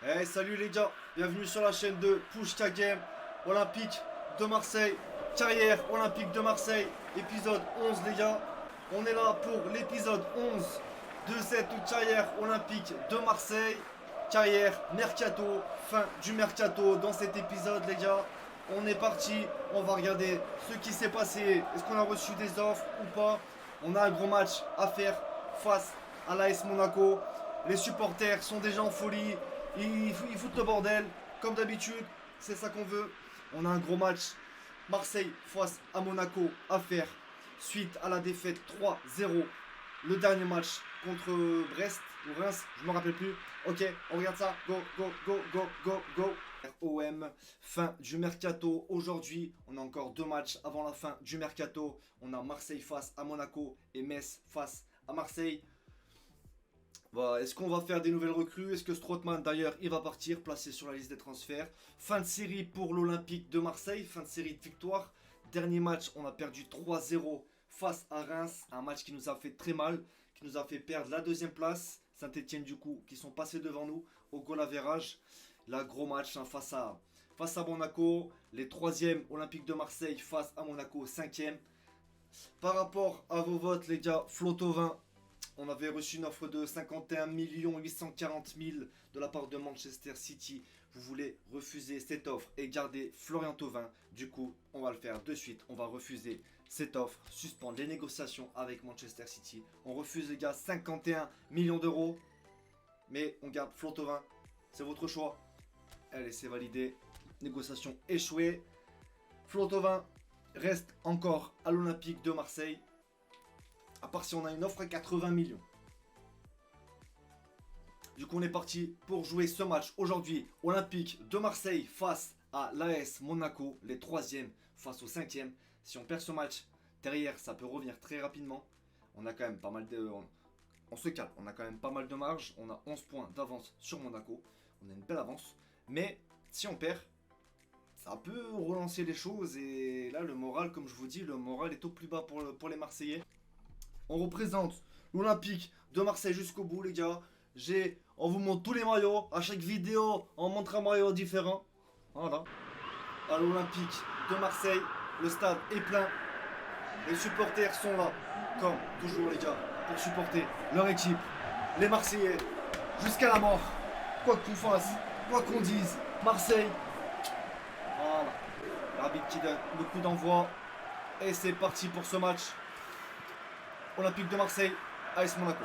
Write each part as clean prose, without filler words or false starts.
Hey, salut les gars, bienvenue sur la chaîne de Pushka Game, Olympique de Marseille, carrière Olympique de Marseille, épisode 11 les gars. On est là pour l'épisode 11 de cette carrière Olympique de Marseille, carrière Mercato, fin du Mercato dans cet épisode les gars. On est parti, on va regarder ce qui s'est passé, est-ce qu'on a reçu des offres ou pas. On a un gros match à faire face à l'AS Monaco, les supporters sont déjà en folie. Ils foutent le bordel, comme d'habitude, c'est ça qu'on veut. On a un gros match, Marseille face à Monaco à faire, suite à la défaite 3-0. Le dernier match contre Brest ou Reims, je ne me rappelle plus. Ok, on regarde ça, go, go, go, go, go, go. OM, fin du Mercato. Aujourd'hui, on a encore deux matchs avant la fin du Mercato. On a Marseille face à Monaco et Metz face à Marseille. Est-ce qu'on va faire des nouvelles recrues? Est-ce que Strootman d'ailleurs il va partir, placé sur la liste des transferts? Fin de série pour l'Olympique de Marseille, fin de série de victoire. Dernier match, on a perdu 3-0 face à Reims. Un match qui nous a fait très mal, qui nous a fait perdre la deuxième place. Saint-Etienne du coup, qui sont passés devant nous au goal average. Là, gros match face à Monaco. Les troisièmes Olympique de Marseille face à Monaco, cinquième. Par rapport à vos votes les gars, Flotovin. On avait reçu une offre de 51 840 000 de la part de Manchester City. Vous voulez refuser cette offre et garder Florian Thauvin. Du coup, on va le faire de suite. On va refuser cette offre, suspendre les négociations avec Manchester City. On refuse les gars 51 millions d'euros. Mais on garde Florian Thauvin. C'est votre choix. Allez, c'est validé. Négociation échouée. Florian Thauvin reste encore à l'Olympique de Marseille. À part si on a une offre à 80 millions. Du coup, on est parti pour jouer ce match aujourd'hui. Olympique de Marseille face à l'AS Monaco. Les troisièmes face aux cinquièmes. Si on perd ce match, derrière, ça peut revenir très rapidement. On a quand même pas mal de... On se calme. On a quand même pas mal de marge. On a 11 points d'avance sur Monaco. On a une belle avance. Mais si on perd, ça peut relancer les choses. Et là, le moral, comme je vous dis, le moral est au plus bas pour les Marseillais. On représente l'Olympique de Marseille jusqu'au bout les gars. On vous montre tous les maillots. À chaque vidéo, on montre un maillot différent. Voilà. À l'Olympique de Marseille, le stade est plein. Les supporters sont là, comme toujours les gars, pour supporter leur équipe. Les Marseillais, jusqu'à la mort. Quoi qu'on fasse, quoi qu'on dise, Marseille. Voilà. L'arbitre qui donne le coup d'envoi. Et c'est parti pour ce match. Olympique de Marseille, AS Monaco.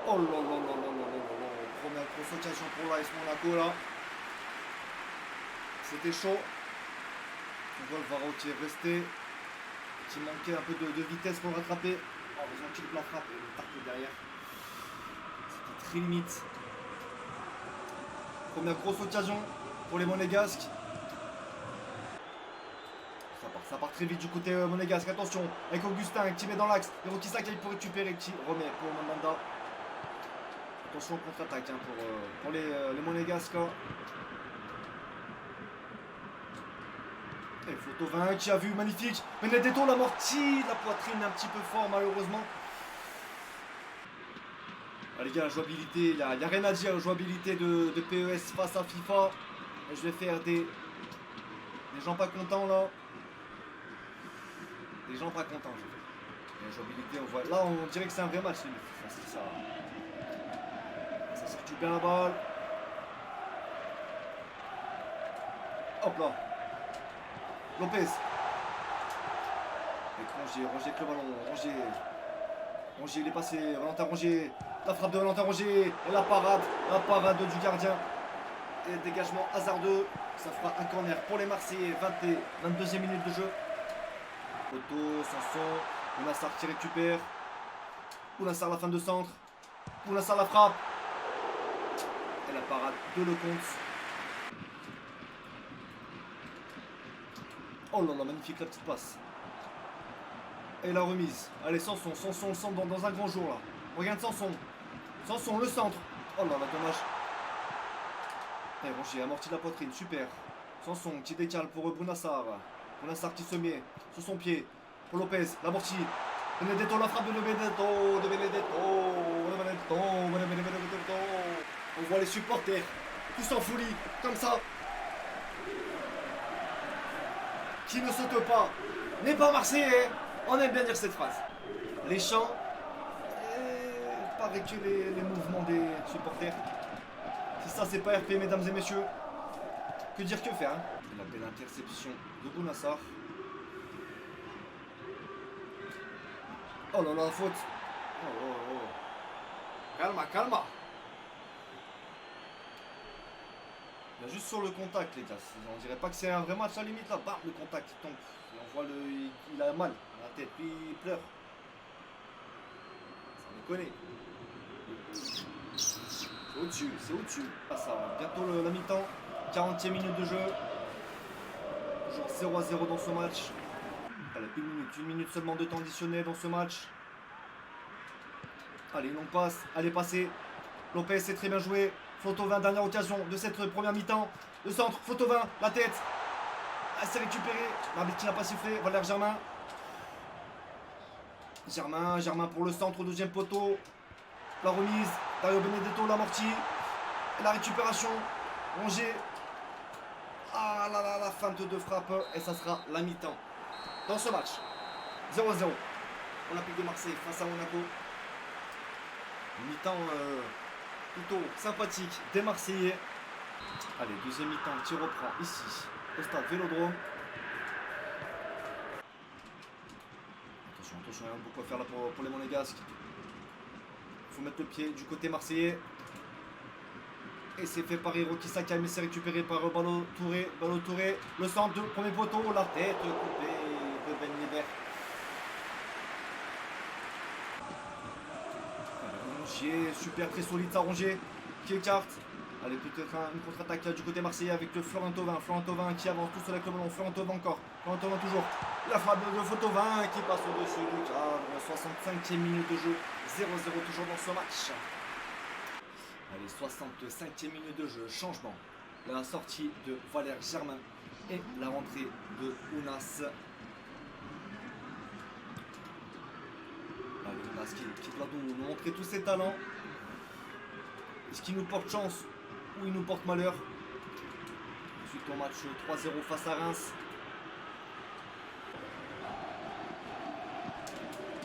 Oh là là là là là là. Première grosse occasion pour l'AS Monaco là. C'était chaud. On voit le Varro qui est resté. Qui manquait un peu de vitesse pour le rattraper. Oh, ils ont qu'il la frappe et le tacle derrière. C'était très limite. Première grosse occasion pour les Monégasques. Ça part très vite du côté monégasque. Attention, avec Augustin qui met dans l'axe. Et Rokissa qui pour récupérer, qui remet pour Mandanda. Attention au contre-attaque pour les Monégasques. Et Flotovin qui a vu, magnifique. Benedetto l'amorti, la poitrine un petit peu fort malheureusement. Ah, les gars, la jouabilité, il n'y a rien à dire, la jouabilité de PES face à FIFA. Et je vais faire des gens pas contents là. Des gens pas contents, je vais. La jouabilité, on voit. Là, on dirait que c'est un vrai match, ça circule bien la balle. Hop là. Lopez. Et Rongier avec le ballon. Rongier, il est passé. Valentin Rongier. La frappe de Valentin Rongier. Et la parade du gardien. Et dégagement hasardeux. Ça fera un corner pour les Marseillais. 22e minute de jeu. Otto, Sanson. Ounassar qui récupère. Ounassar la fin de centre. Ounassar la frappe. Et la parade de Lecomte. Oh là là, magnifique la petite passe. Et la remise. Allez, Sanson le centre dans un grand jour là. Regarde Sanson, le centre. Oh là là, dommage. Et Rongier amorti la poitrine, super. Sanson qui décale pour Bounassar. Bounassar qui se met sur son pied. Pour Lopez, l'amorti. Benedetto, la frappe de Benedetto. On voit les supporters. Tous en folie. Comme ça. Qui ne saute pas n'est pas marseillais. On aime bien dire cette phrase. Les chants. Il paraît que les mouvements des supporters. Si ça c'est pas RP, mesdames et messieurs. Que dire, que faire, hein. La belle interception de Bounassar. Oh là là, faute. Oh. Calma, calma. Il y a juste sur le contact, les gars. On dirait pas que c'est un vrai match à la limite là. Bam, le contact il tombe. Et on voit il a mal à la tête, puis il pleure. Ça me connaît. C'est au-dessus, c'est au-dessus. Ah, ça va. Bientôt la mi-temps. 40e minute de jeu. Toujours 0-0 dans ce match. Allez, une minute seulement de temps additionnel dans ce match. Allez, une longue passe. Allez, passer. Lopez, c'est très bien joué. Flotovin, dernière occasion de cette première mi-temps. Le centre, Flotovin, la tête. Ah, c'est récupéré. L'arbitre qui n'a pas sifflé. Valère Germain. Germain pour le centre au deuxième poteau. La remise. Dario Benedetto, l'amorti. La récupération. Rongier. Ah là là, la feinte de frappe. Et ça sera la mi-temps. Dans ce match. 0-0. Olympique de Marseille face à Monaco. Mi-temps plutôt sympathique des Marseillais. Allez, deuxième mi-temps qui reprend ici au stade Vélodrome. Attention, il y a beaucoup à faire là pour les Monégasques. Il faut mettre le pied du côté marseillais. Et c'est fait par Hiroki Sakai, mais c'est récupéré par Ballo Touré. Le centre de premier poteau, la tête coupée de Ben Yedder. Rongier, super très solide ça, Rongier qui écarte. Allez, peut-être une contre-attaque du côté marseillais avec le Florent Thauvin qui avance tout seul avec le ballon. Florent Thauvin encore. Florent Thauvin toujours. La frappe de Flotovin qui passe au-dessus du cadre. 65e minute de jeu. 0-0 toujours dans ce match. Allez, 65e minute de jeu. Changement. La sortie de Valère Germain et la rentrée de Ounas. Allez, Ounas qui doit nous montrer tous ses talents. Est-ce qu'il nous porte chance ou il nous porte malheur? Ensuite au match 3-0 face à Reims.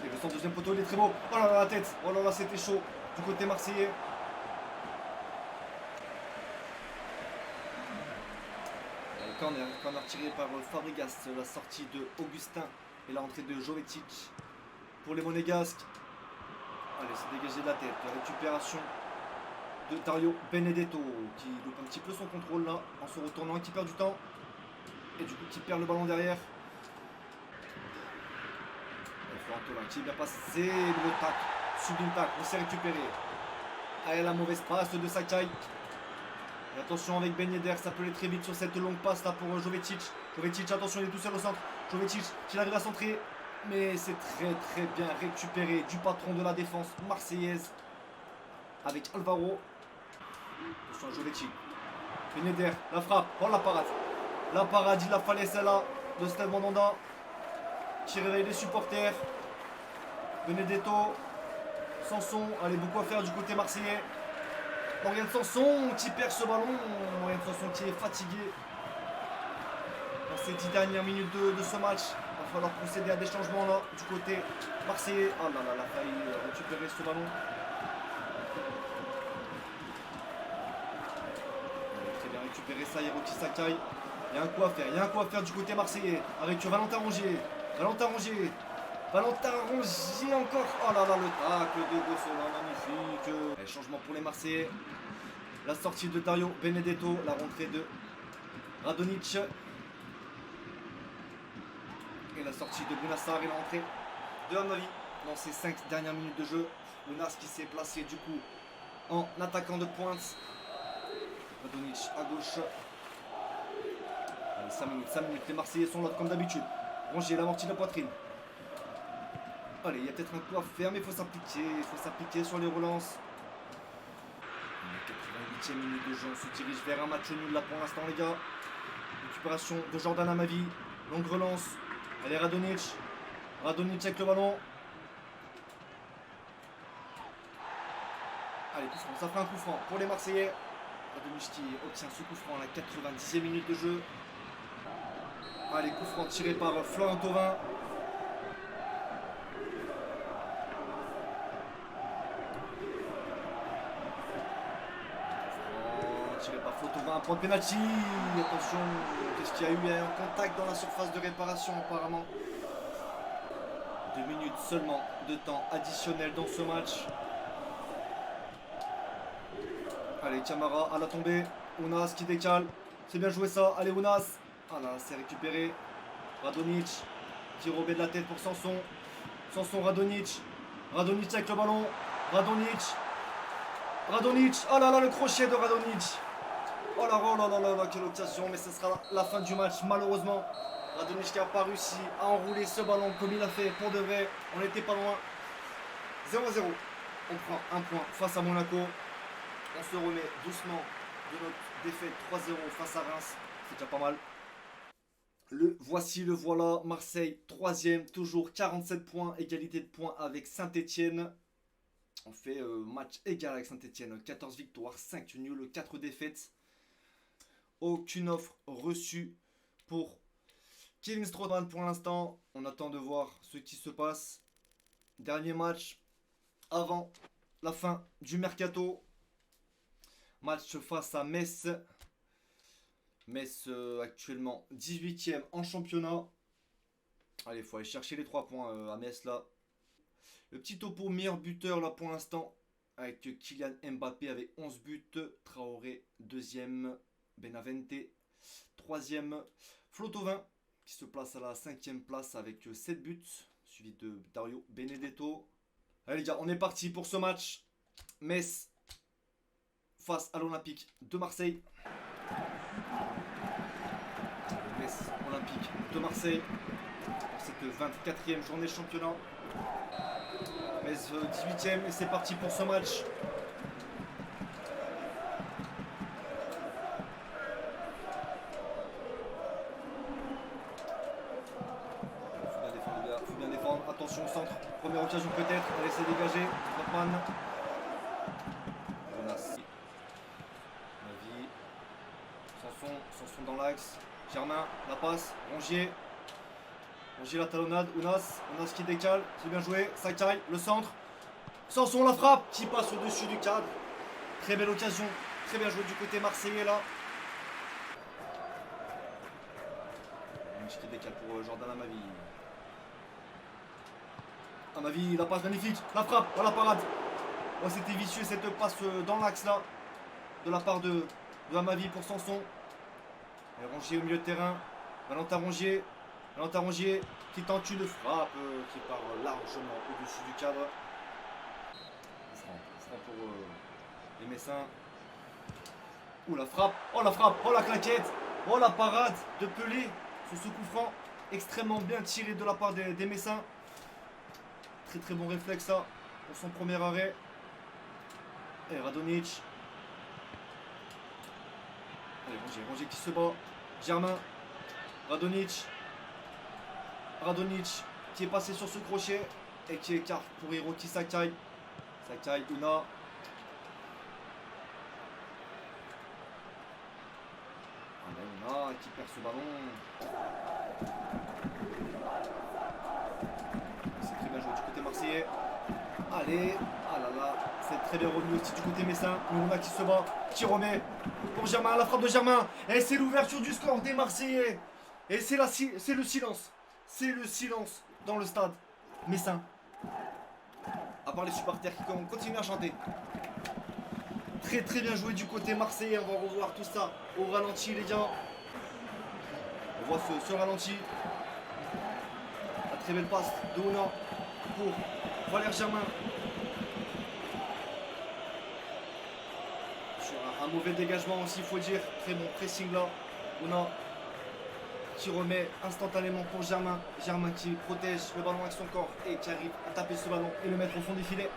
Et le centre deuxième poteau, il est très beau. Oh là là, la tête. Oh là là, c'était chaud du côté marseillais. Corner tiré par Fabregas, la sortie de Augustin et la rentrée de Jovetic pour les Monégasques. Allez, c'est dégagé de la tête. La récupération de Dario Benedetto qui loupe un petit peu son contrôle là en se retournant, qui perd du temps et du coup qui perd le ballon derrière. Florent qui est bien passé, le tac, sublime tac, on s'est récupéré. Allez, la mauvaise passe de Sakai. Et attention avec Ben Yedder, ça peut aller très vite sur cette longue passe là pour Jovetic. Jovetic, attention, il est tout seul au centre. Jovetic qui arrive à centrer, mais c'est très bien récupéré du patron de la défense marseillaise avec Alvaro. Attention à Jovetic. Ben Yedder, la frappe, oh la parade. La parade, il la fallait celle-là de Stade Mandanda qui réveille les supporters. Benedetto, Sanson, allez, beaucoup à faire du côté marseillais. Morgan Sanson qui perd ce ballon. Morgan Sanson qui est fatigué dans ces 10 dernières minutes de ce match. Il va falloir procéder à des changements là du côté marseillais. Oh là là, il a failli récupérer ce ballon. Très bien récupéré ça, Hiroki Sakai. Il y a un coup à faire, du côté marseillais avec Valentin Rongier. Valentin Rongier encore. Oh là là, le tacle de Gosselin, magnifique. Et changement pour les Marseillais. La sortie de Dario Benedetto, la rentrée de Radonic. Et la sortie de Bounassar et la rentrée de Hamavi dans ces 5 dernières minutes de jeu. Ounas qui s'est placé du coup en attaquant de pointe. Radonic à gauche. Allez, 5 minutes, les Marseillais sont là comme d'habitude. Rongier, l'amorti de la poitrine. Allez, il y a peut-être un coup à faire, mais il faut s'appliquer sur les relances. 88e minute de jeu, on se dirige vers un match nul là pour l'instant, les gars. Récupération de Jordan Hamavi. Longue relance. Allez, Radonjic. Radonjic avec le ballon. Allez, coup franc. Ça fait un coup franc pour les Marseillais. Radonjic qui obtient ce coup franc à la 90e minute de jeu. Allez, coup franc tiré par Florent Thauvin. Tiré par Florent Thauvin, un point de pénalty. Attention, qu'est-ce qu'il y a eu? Il y a eu un contact dans la surface de réparation apparemment. 2 minutes seulement de temps additionnel dans ce match. Allez, Camara à la tombée. Ounas qui décale. C'est bien joué ça. Allez, Ounas. Ah là, c'est récupéré. Radonjic qui rebait de la tête pour Sanson. Sanson, Radonjic. Radonjic avec le ballon. Radonjic. Radonjic. Oh là là, le crochet de Radonjic. Oh là là là là là, quelle occasion. Mais ce sera la fin du match, malheureusement. Radonjic qui n'a pas réussi à enrouler ce ballon comme il a fait pour de vrai. On n'était pas loin. 0-0. On prend un point face à Monaco. On se remet doucement de notre défaite 3-0 face à Reims. C'est déjà pas mal. Le voici, le voilà. Marseille, 3ème, toujours 47 points. Égalité de points avec Saint-Etienne. On fait match égal avec Saint-Etienne. 14 victoires, 5 nuls, 4 défaites. Aucune offre reçue pour Kevin Strootman pour l'instant. On attend de voir ce qui se passe. Dernier match avant la fin du mercato. Match face à Metz. Metz actuellement 18ème en championnat. Allez, il faut aller chercher les 3 points à Metz là. Le petit topo meilleur buteur là pour l'instant. Avec Kylian Mbappé avec 11 buts. Traoré 2ème. Benavente 3ème. Flo Thauvin qui se place à la 5ème place avec 7 buts. Suivi de Dario Benedetto. Allez les gars, on est parti pour ce match. Metz face à l'Olympique de Marseille. Metz Olympique de Marseille pour cette 24e journée de championnat. Metz 18ème et c'est parti pour ce match. Faut bien défendre. Attention au centre. Première occasion peut-être. Allez, c'est dégagé. Strootman. Jonas. Sanson dans l'axe. Germain, la passe. Rongier. Rongier la talonnade. Ounas qui décale. C'est bien joué. Sakai, le centre. Sanson la frappe qui passe au-dessus du cadre. Très belle occasion. Très bien joué du côté marseillais là. Qui décale pour Jordan Amavi. Amavi, la passe magnifique. La frappe. Oh la parade. Oh, c'était vicieux cette passe dans l'axe là. De la part de Amavi pour Sanson. Et Rongier au milieu de terrain. Valentin Rongier. Valentin Rongier qui tente une frappe qui part largement au-dessus du cadre. Franc pour les Messins. Ouh la frappe. Oh la frappe. Oh la claquette. Oh la parade de Pelé sur ce coup franc. Extrêmement bien tiré de la part des Messins. Très très bon réflexe ça pour son premier arrêt. Et Radonjic. Allez, Rongier qui se bat. Germain. Radonjic. Radonjic qui est passé sur ce crochet et qui écarte pour Hiroki Sakai. Sakai, Una. Una qui perd ce ballon. C'est très bien joué du côté marseillais. Allez, ah là là, c'est très bien revenu aussi du côté messin. Una qui se bat, qui remet pour Germain, la frappe de Germain. Et c'est l'ouverture du score des Marseillais. Et c'est le silence. C'est le silence dans le stade messin. À part les supporters qui continuent à chanter. Très très bien joué du côté marseillais. On va revoir tout ça au ralenti les gars. On voit ce ralenti. La très belle passe de Ona pour Valère Germain. Sur un mauvais dégagement aussi, il faut dire. Très bon pressing là. Ona qui remet instantanément pour Germain. Germain qui protège le ballon avec son corps et qui arrive à taper ce ballon et le mettre au fond des filets.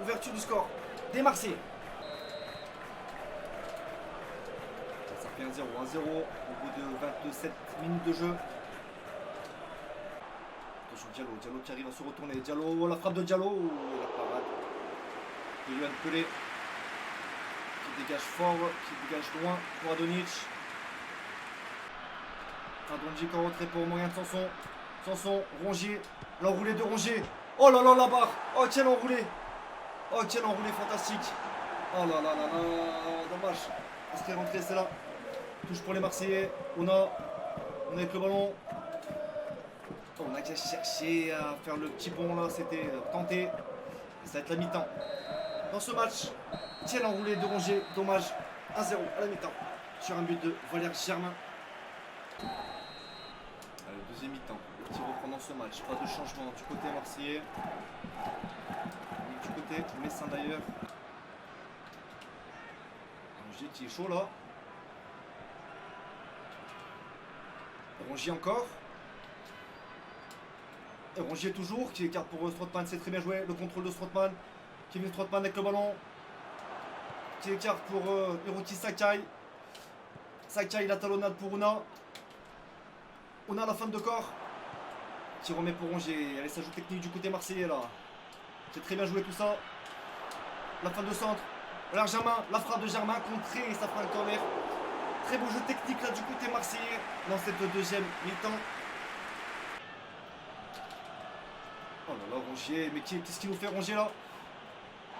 Ouverture du score des Marseillais. Ça fait 1-0 au bout de 27 minutes de jeu. Attention, Diallo. Diallo qui arrive à se retourner. Diallo, la frappe de Diallo. Oh, la parade de Yohan Pelé. Qui dégage fort, qui dégage loin pour Radonjic. Radonjic en retrait pour Morgan Sanson. Sanson, Rongier. L'enroulé de Rongier. Oh là là, la barre. Oh, quel enroulé. Oh, quel enroulé fantastique. Oh là là là là. Dommage. Elle serait rentrée celle-là. Touche pour les Marseillais. On avec le ballon. Oh, on a déjà cherché à faire le petit bond là. C'était tenté. Et ça va être la mi-temps. Dans ce match, quel enroulé de Rongier. Dommage. 1-0 à la mi-temps. Sur un but de Valère Germain. Allez, deuxième mi-temps. Qui reprend dans ce match. Pas de changement du côté marseillais. Du côté messin d'ailleurs. Rongier qui est chaud là. Rongier encore. Et Rongier toujours qui écarte pour Strootman. C'est très bien joué. Le contrôle de Strootman. Kevin Strootman avec le ballon. Qui écarte pour Hiroki Sakai. Sakai la talonnade pour Una. Una la fin de corps. Qui remet pour Rongier. Allez, ça joue technique du côté marseillais là. C'est très bien joué tout ça. La fin de centre. Valère Germain. La frappe de Germain contrée et ça fera un corner. Très beau jeu technique là du côté marseillais dans cette deuxième mi-temps. Oh là là, Rongier. Mais qu'est-ce qu'il nous fait Rongier là?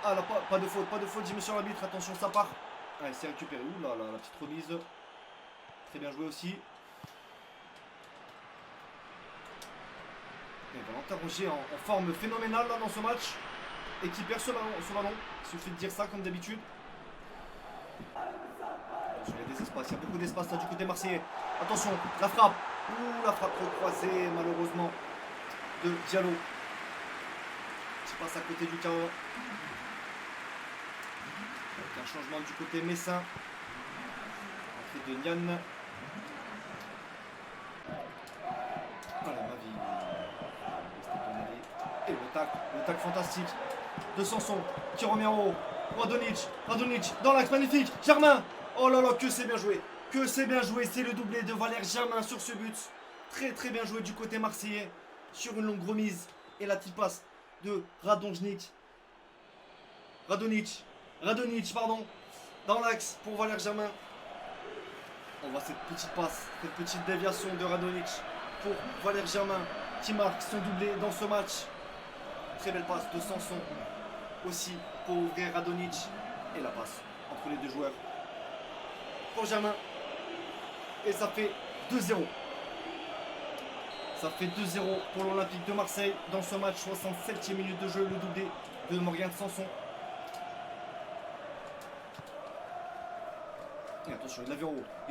Ah là, pas de faute, dit monsieur l'arbitre. Attention, ça part. Allez, c'est récupéré. Ouh là là, la petite remise. Très bien joué aussi. Et Valentin Rongier en forme phénoménale là, dans ce match. Et qui perd ce ballon. Il suffit de dire ça comme d'habitude. Attention, il y a des espaces. Il y a beaucoup d'espace là du côté marseillais. Attention, la frappe. Ouh, la frappe recroisée malheureusement de Diallo. Qui passe à côté du carreau. Avec un changement du côté messin. Entrée de Nian. Voilà ma vie. Et le tac fantastique de Sanson qui remet en haut. Radonjic dans l'axe, magnifique. Germain. Oh là là, que c'est bien joué. Que c'est bien joué. C'est le doublé de Valère Germain sur ce but. Très très bien joué du côté marseillais. Sur une longue remise. Et la petite passe de Radonjic, pardon. Dans l'axe pour Valère Germain. On voit cette petite passe. Cette petite déviation de Radonjic pour Valère Germain. Qui marque son doublé dans ce match. Très belle passe de Sanson. Aussi pour ouvrir Radonjic. Et la passe entre les deux joueurs. Pour Germain. Et ça fait 2-0. Ça fait 2-0 pour l'Olympique de Marseille. Dans ce match, 67e minute de jeu. Le doublé de Morgan Sanson. Et attention, il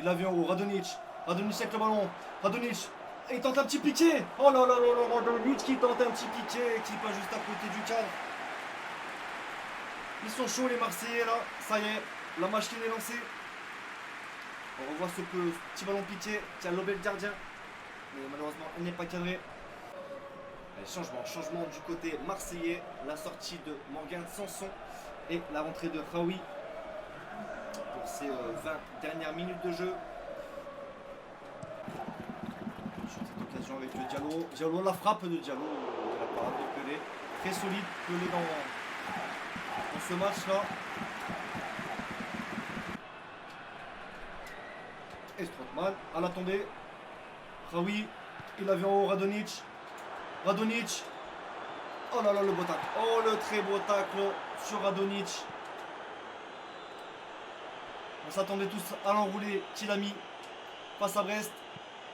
l'a vu en haut. Radonjic avec le ballon. Radonjic. Et il tente un petit piqué. Oh là là là là. Radonjic qui tente un petit piqué. Qui passe juste à côté du cadre. Ils sont chauds les Marseillais là. Ça y est. La machine est lancée. On revoit ce petit ballon piqué qui a lobé le gardien. Mais malheureusement, elle n'est pas cadrée. Allez, changement du côté marseillais. La sortie de Morgan Sanson et la rentrée de Raoui pour ces 20 dernières minutes de jeu. Sur cette occasion avec Diallo. Diallo, la frappe de Diallo. La parade de Pelé. Très solide, Pelé dans ce match-là. Et Strootman à la tombée. Raoui, il a vu en haut Radonjic. Oh là là, le beau tacle. Oh, le très beau tacle sur Radonjic. On s'attendait tous à l'enroulé qu'il a mis face à Brest.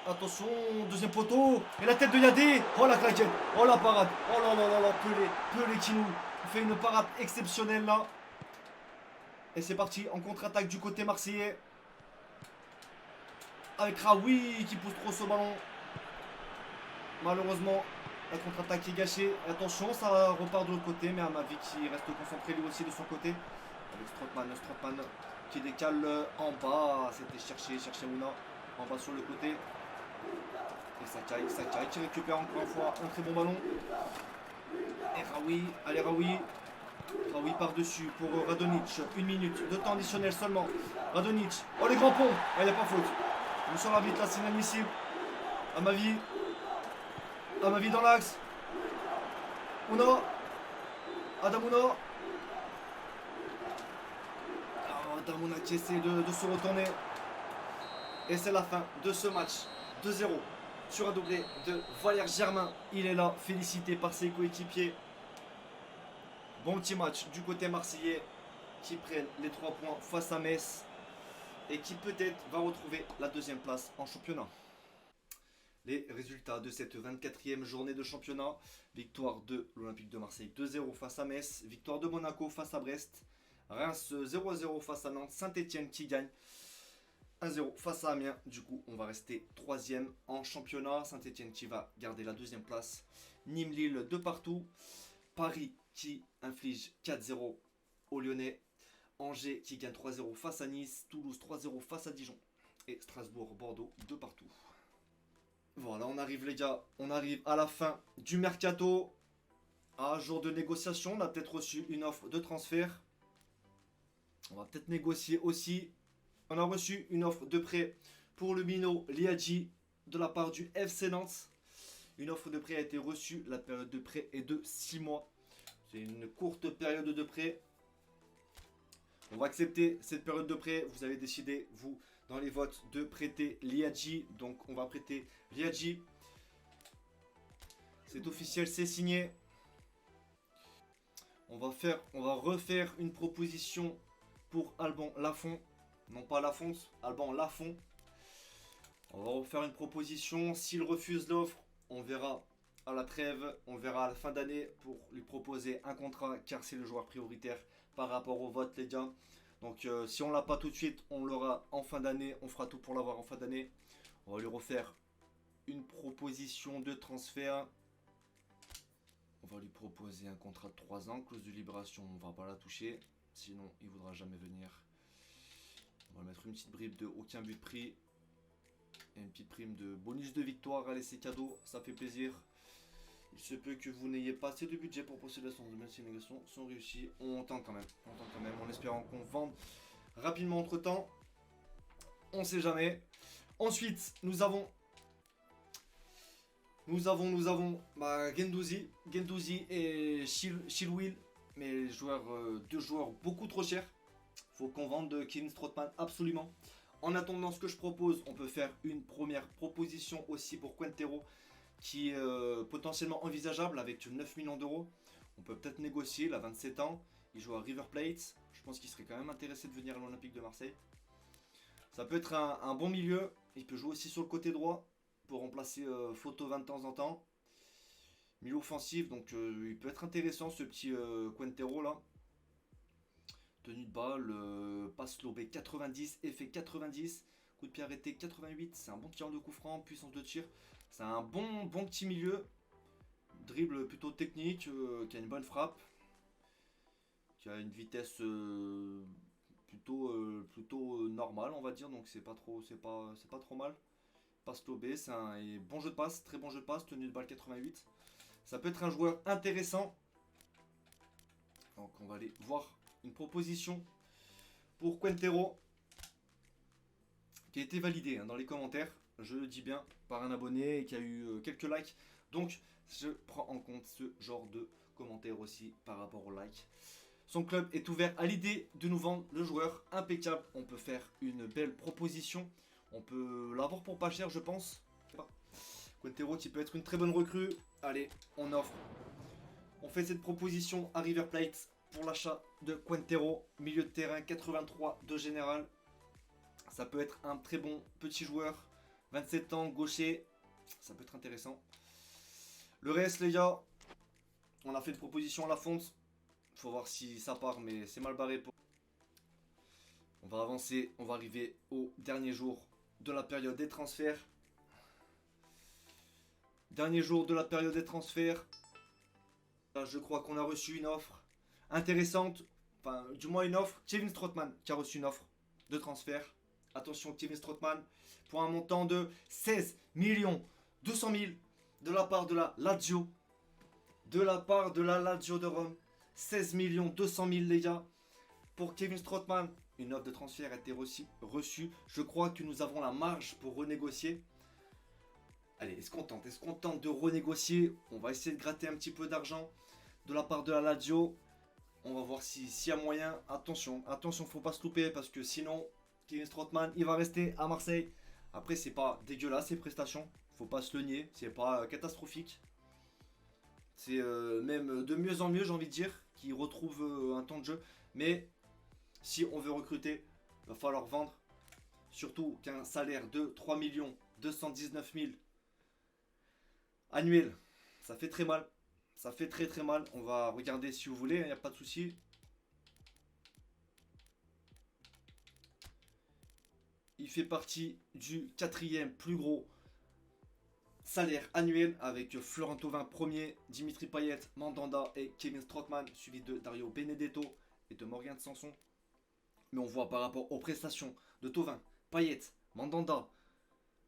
Attention, deuxième poteau. Et la tête de Yadé. Oh la claquette. Oh la parade. Oh là là là là, Pelé qui nous fait une parade exceptionnelle là. Et c'est parti en contre-attaque du côté marseillais. Avec Raoui qui pousse trop ce ballon. Malheureusement, la contre-attaque est gâchée. Et attention, ça repart de l'autre côté. Mais Amavi qui reste concentré lui aussi de son côté. Avec Strootman qui décale en bas. C'était chercher Ouna. En bas sur le côté. Et Sakai qui récupère encore une fois un très bon ballon. Et Raoui. Allez Raoui. Raoui par-dessus pour Radonjic. 1 minute de temps additionnel seulement. Radonjic. Oh les grands ponts. Il n'y a pas faute. Monsieur l'arbitre là, c'est inadmissible. Amavi dans l'axe. Una. Adamuna. Adamuna qui essaie de se retourner. Et c'est la fin de ce match. 2-0 sur un doublé de Valère Germain. Il est là, félicité par ses coéquipiers. Bon petit match du côté marseillais qui prennent les 3 points face à Metz et qui peut-être va retrouver la deuxième place en championnat. Les résultats de cette 24e journée de championnat. Victoire de l'Olympique de Marseille 2-0 face à Metz. Victoire de Monaco face à Brest. Reims 0-0 face à Nantes. Saint-Etienne qui gagne 1-0 face à Amiens. Du coup, on va rester 3e en championnat. Saint-Etienne qui va garder la deuxième place. Nîmes-Lille de partout. Paris qui inflige 4-0 aux Lyonnais. Angers qui gagne 3-0 face à Nice. Toulouse 3-0 face à Dijon. Et Strasbourg-Bordeaux de partout. Voilà, on arrive les gars, on arrive à la fin du mercato. À jour de négociation, on a peut-être reçu une offre de transfert. On va peut-être négocier aussi. On a reçu une offre de prêt pour le Mino Liadji de la part du FC Nantes. Une offre de prêt a été reçue, la période de prêt est de 6 mois. C'est une courte période de prêt. On va accepter cette période de prêt. Vous avez décidé, vous, dans les votes, de prêter Liadji. Donc, on va prêter Liadji. C'est officiel, c'est signé. On va refaire une proposition pour Alban Lafont. Non pas Lafonce, Alban Lafont. On va refaire une proposition. S'il refuse l'offre, on verra à la trêve. On verra à la fin d'année pour lui proposer un contrat. Car c'est le joueur prioritaire par rapport au vote, les gars. Donc si on l'a pas tout de suite, on l'aura en fin d'année. On fera tout pour l'avoir en fin d'année. On va lui refaire une proposition de transfert. On va lui proposer un contrat de 3 ans. Clause de libération, on va pas la toucher. Sinon, il ne voudra jamais venir. On va mettre une petite bribe de aucun but pris. Et une petite prime de bonus de victoire. Allez, c'est cadeau, ça fait plaisir. Il se peut que vous n'ayez pas assez de budget pour procéder à son domaine si les négociations sont réussies. On tente quand même. En espérant qu'on vende rapidement entre temps. On sait jamais. Ensuite, nous avons Guendouzi. Guendouzi et Chilwell. Mais deux joueurs beaucoup trop chers. Faut qu'on vende Kevin Strootman absolument. En attendant, ce que je propose, on peut faire une première proposition aussi pour Quintero, qui est potentiellement envisageable avec 9 millions d'euros. On peut peut-être négocier, il a 27 ans, il joue à River Plate. Je pense qu'il serait quand même intéressé de venir à l'Olympique de Marseille. Ça peut être un bon milieu, il peut jouer aussi sur le côté droit pour remplacer Photo de temps en temps. Milieu offensif, donc il peut être intéressant ce petit Quintero là. Tenue de balle, passe lobé 90, effet 90, coup de pied arrêté 88, c'est un bon tireur de coup franc, puissance de tir. C'est un bon petit milieu, dribble plutôt technique, qui a une bonne frappe, qui a une vitesse plutôt normale on va dire, donc c'est pas trop mal. Passe lobé, c'est un bon jeu de passe, très bon jeu de passe, tenue de balle 88. Ça peut être un joueur intéressant. Donc on va aller voir une proposition pour Quintero qui a été validée dans les commentaires, je le dis bien, par un abonné et qui a eu quelques likes. Donc je prends en compte ce genre de commentaires aussi par rapport aux likes. Son club est ouvert à l'idée de nous vendre le joueur, impeccable. On peut faire une belle proposition. On peut l'avoir pour pas cher, je pense. Quintero qui peut être une très bonne recrue. Allez, on offre. On fait cette proposition à River Plate pour l'achat de Quintero, milieu de terrain 83 de général. Ça peut être un très bon petit joueur. 27 ans, gaucher. Ça peut être intéressant. Le reste, les gars, on a fait une proposition à la fonte. Faut voir si ça part, mais c'est mal barré. On va avancer. On va arriver au dernier jour de la période des transferts. Dernier jour de la période des transferts. Là, je crois qu'on a reçu une offre intéressante, enfin du moins une offre. Kevin Strootman qui a reçu une offre de transfert. Attention, Kevin Strootman pour un montant de 16 200 000 de la part de la Lazio. De la part de la Lazio de Rome. 16 200 000 les gars. Pour Kevin Strootman, une offre de transfert a été reçue. Je crois que nous avons la marge pour renégocier. Allez, est-ce qu'on tente de renégocier? On va essayer de gratter un petit peu d'argent. de la part de la Lazio. On va voir s'il y a moyen. Attention, attention, faut pas se louper parce que sinon, Kevin Strootman, il va rester à Marseille. Après, c'est pas dégueulasse ses prestations. Faut pas se le nier. C'est pas catastrophique. C'est même de mieux en mieux, j'ai envie de dire, qu'il retrouve un temps de jeu. Mais si on veut recruter, il va falloir vendre. Surtout qu'un salaire de 3 219 000 annuel, ça fait très mal. Ça fait très très mal. On va regarder si vous voulez, il n'y a pas de souci. Il fait partie du 4e plus gros salaire annuel avec Florent Thauvin premier, Dimitri Payet, Mandanda et Kevin Strootman, suivi de Dario Benedetto et de Morgan Sanson. Mais on voit par rapport aux prestations de Thauvin, Payet, Mandanda,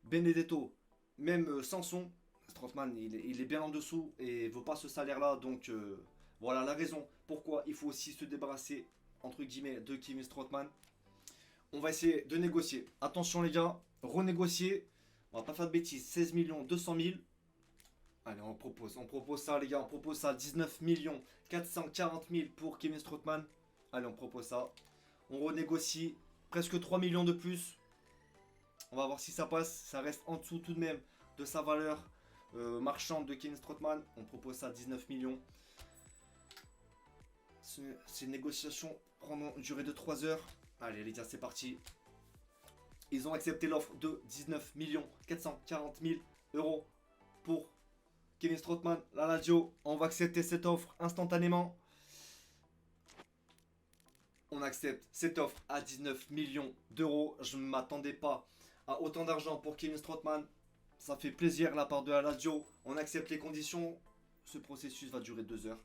Benedetto, même Sanson, Strootman il est bien en dessous et ne vaut pas ce salaire là. Donc voilà la raison pourquoi il faut aussi se débarrasser entre guillemets de Kevin Strootman. On va essayer de négocier. Attention les gars, renégocier. On va pas faire de bêtises. 16 200 000. Allez, on propose ça les gars, on propose ça. 19 440 000 pour Kevin Strootman. Allez, on propose ça. On renégocie presque 3 millions de plus. On va voir si ça passe. Ça reste en dessous tout de même de sa valeur marchande de Kevin Strootman. On propose ça 19 millions. Ces négociations prendront une durée de 3 heures. Allez les gars, c'est parti. Ils ont accepté l'offre de 19 440 000 euros pour Kevin Strootman. La Lazio, on va accepter cette offre instantanément. On accepte cette offre à 19 millions d'euros. Je ne m'attendais pas à autant d'argent pour Kevin Strootman. Ça fait plaisir de la part de la Lazio. On accepte les conditions. Ce processus va durer 2 heures.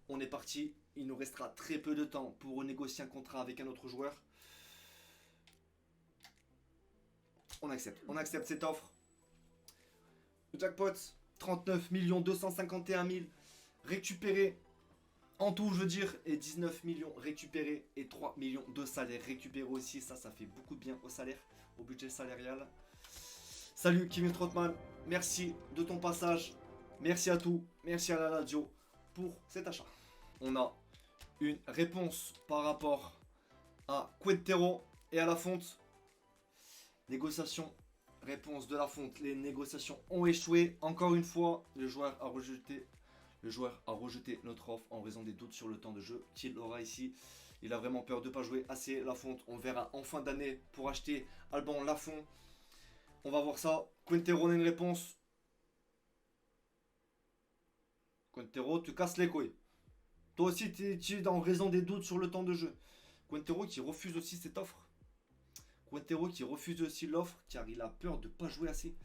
On est parti. Il nous restera très peu de temps pour renégocier un contrat avec un autre joueur. On accepte cette offre. Le jackpot, 39 251 000 récupérés. En tout, je veux dire, et 19 millions récupérés et 3 millions de salaire récupérés aussi. Ça fait beaucoup de bien au salaire, au budget salarial. Salut Kevin Strootman, merci de ton passage. Merci à tout, merci à la Lazio pour cet achat. On a une réponse par rapport à Quintero et à Lafonte. Négociation, réponse de Lafonte. Les négociations ont échoué. Encore une fois, le joueur a rejeté notre offre en raison des doutes sur le temps de jeu qu'il aura ici. Il a vraiment peur de ne pas jouer assez. Lafonte, on verra en fin d'année pour acheter Alban Lafont. On va voir ça. Quintero, on a une réponse. Quintero, tu casses les couilles. Toi aussi, tu es en raison des doutes sur le temps de jeu. Quintero qui refuse aussi cette offre. Quintero qui refuse aussi l'offre car il a peur de ne pas jouer assez.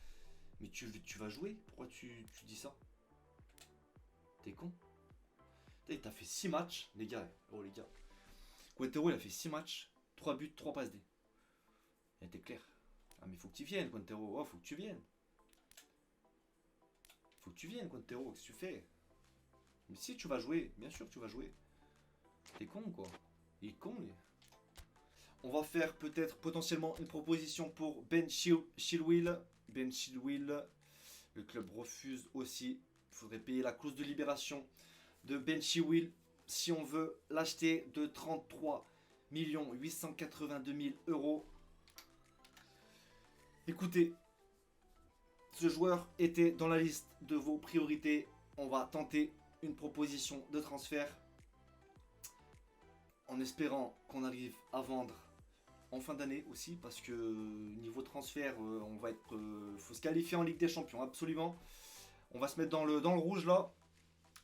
Mais tu vas jouer? Pourquoi tu dis ça? T'es con? Il t'a fait 6 matchs, les gars. Oh les gars. Quintero il a fait 6 matchs, 3 buts, 3 passes D. Il était clair. Ah mais faut que tu viennes Quintero, oh, faut que tu viennes. Faut que tu viennes Quintero, qu'est-ce que tu fais? Mais si tu vas jouer, bien sûr que tu vas jouer. T'es con quoi? Il est con lui. On va faire peut-être potentiellement une proposition pour Ben Chilwell. Ben Chilwell, le club refuse aussi. Il faudrait payer la clause de libération de Ben Chilwell si on veut l'acheter de 33 882 000 euros. Écoutez, ce joueur était dans la liste de vos priorités. On va tenter une proposition de transfert en espérant qu'on arrive à vendre en fin d'année aussi, parce que niveau transfert, on va être, faut se qualifier en Ligue des Champions, absolument. On va se mettre dans le rouge là.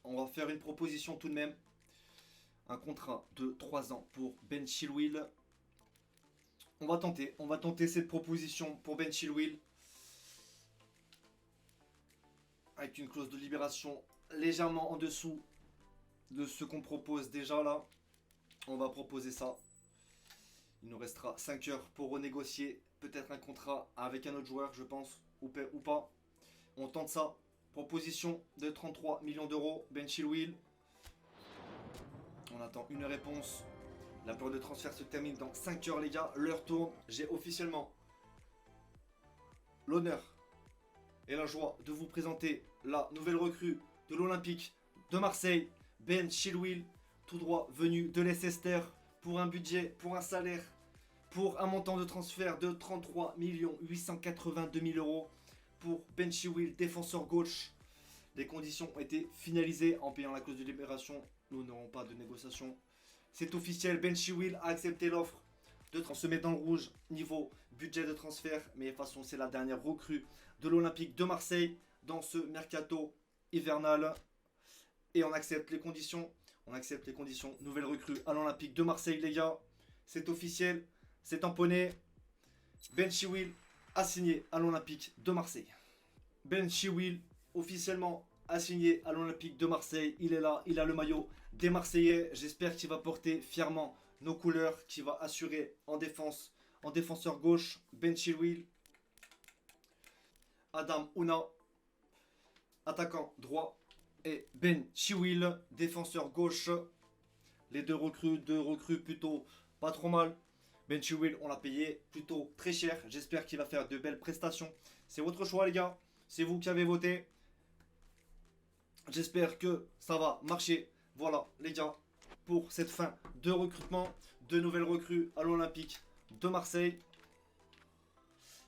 On va faire une proposition tout de même. Un contrat de 3 ans pour Ben Chilwell. On va tenter cette proposition pour Ben Chilwell. Avec une clause de libération légèrement en dessous de ce qu'on propose déjà là. On va proposer ça. Il nous restera 5 heures pour renégocier peut-être un contrat avec un autre joueur, je pense, ou pas. On tente ça. Proposition de 33 millions d'euros, Ben Chilwell. On attend une réponse. La période de transfert se termine dans 5 heures les gars. L'heure tourne. J'ai officiellement l'honneur et la joie de vous présenter la nouvelle recrue de l'Olympique de Marseille, Ben Chilwell, tout droit venu de Leicester, pour un budget, pour un salaire, pour un montant de transfert de 33 882 000 euros pour Ben Chilwell, défenseur gauche. Les conditions ont été finalisées en payant la clause de libération. Nous n'aurons pas de négociation. C'est officiel, Ben Chilwell a accepté l'offre. On se met dans le rouge niveau budget de transfert. Mais de toute façon, c'est la dernière recrue de l'Olympique de Marseille dans ce mercato hivernal. Et on accepte les conditions. On accepte les conditions. Nouvelle recrue à l'Olympique de Marseille, les gars. C'est officiel. C'est tamponné. Ben Chilwell a signé à l'Olympique de Marseille. Ben Chilwell officiellement a signé à l'Olympique de Marseille. Il est là, il a le maillot des Marseillais. J'espère qu'il va porter fièrement nos couleurs, qu'il va assurer en défense, en défenseur gauche, Ben Chilwell. Adam Ouna, attaquant droit. Et Ben Chilwell, défenseur gauche. Les deux recrues plutôt pas trop mal. Ben Chilwell, on l'a payé plutôt très cher. J'espère qu'il va faire de belles prestations. C'est votre choix, les gars. C'est vous qui avez voté. J'espère que ça va marcher. Voilà, les gars, pour cette fin de recrutement. De nouvelles recrues à l'Olympique de Marseille.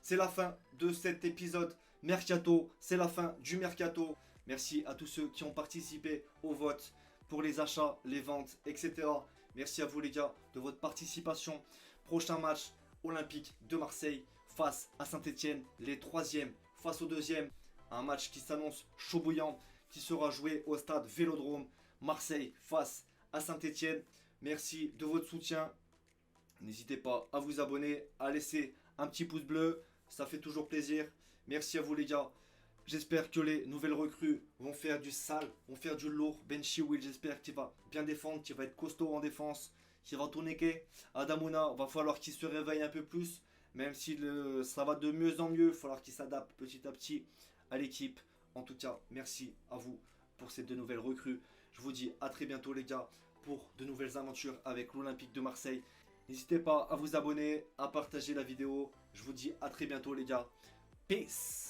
C'est la fin de cet épisode Mercato. C'est la fin du Mercato. Merci à tous ceux qui ont participé au vote pour les achats, les ventes, etc. Merci à vous, les gars, de votre participation. Prochain match, Olympique de Marseille face à Saint-Etienne, les troisièmes face au deuxième. Un match qui s'annonce chaud bouillant, qui sera joué au stade Vélodrome. Marseille face à Saint-Etienne. Merci de votre soutien. N'hésitez pas à vous abonner, à laisser un petit pouce bleu. Ça fait toujours plaisir. Merci à vous, les gars. J'espère que les nouvelles recrues vont faire du sale, vont faire du lourd. Ben Chilwell, j'espère qu'il va bien défendre, qu'il va être costaud en défense, qu'il va tourner. Adam Ouna, va falloir qu'il se réveille un peu plus. Même si ça va de mieux en mieux, il va falloir qu'il s'adapte petit à petit à l'équipe. En tout cas, merci à vous pour ces deux nouvelles recrues. Je vous dis à très bientôt, les gars, pour de nouvelles aventures avec l'Olympique de Marseille. N'hésitez pas à vous abonner, à partager la vidéo. Je vous dis à très bientôt, les gars. Peace!